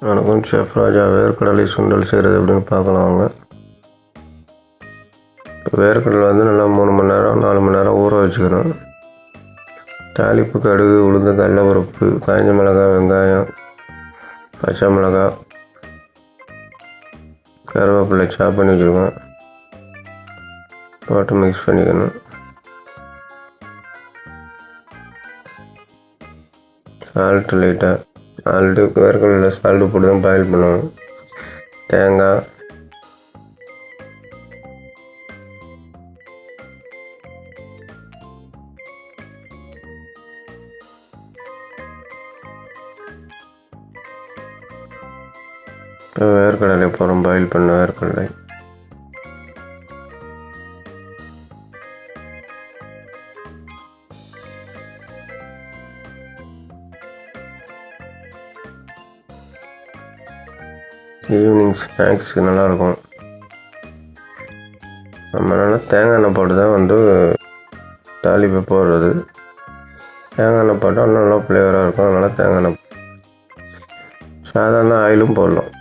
வணக்கம் செஃப் ராஜா. வேர்க்கடலை சுண்டல் செய்கிறது எப்படின்னு பார்க்கலாம் வாங்க. வேர்க்கடலை நல்லா 3 மணி நேரம் 4 மணி நேரம் ஊற வச்சுக்கணும். தாளிப்பு கடுகு உளுந்து கடலைப்பருப்பு காய்ஞ்ச மிளகாய் வெங்காயம் பச்சை மிளகாய் கருவேப்பிலை சாப் பண்ணி வச்சுருக்கோம். போட்டு மிக்ஸ் பண்ணிக்கணும். சால்ட்டு லைட்டாக வேர்க்கடலையில் சால்ட்டு போட்டு தான் பாயில் பண்ணுவோம். தேங்காய் வேர்க்கடலை போகிறோம். பாயில் பண்ண வேர்க்கடலை ஈவினிங் ஸ்நாக்ஸுக்கு நல்லாயிருக்கும். நம்ம தேங்காய் எண்ணெய் போட்டு தான் தாளிப்பை போடுறது. தேங்காய் எண்ணெய் போட்டால் நல்லா ஃப்ளேவராக இருக்கும். அதனால் தேங்காய் எண்ணெய் சாதாரண ஆயிலும் போடலாம்.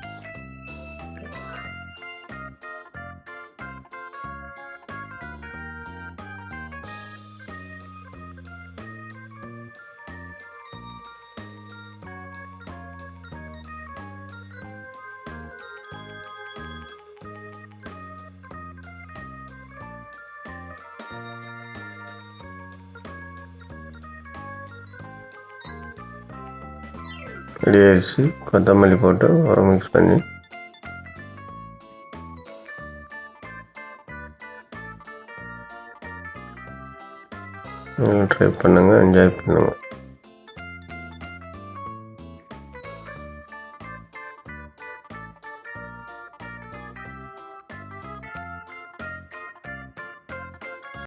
ரெடி ஆயிடுச்சு. கொத்தமல்லி போட்டு மிக்ஸ் பண்ணி ட்ரை பண்ணுங்கள், என்ஜாய் பண்ணுங்கள்.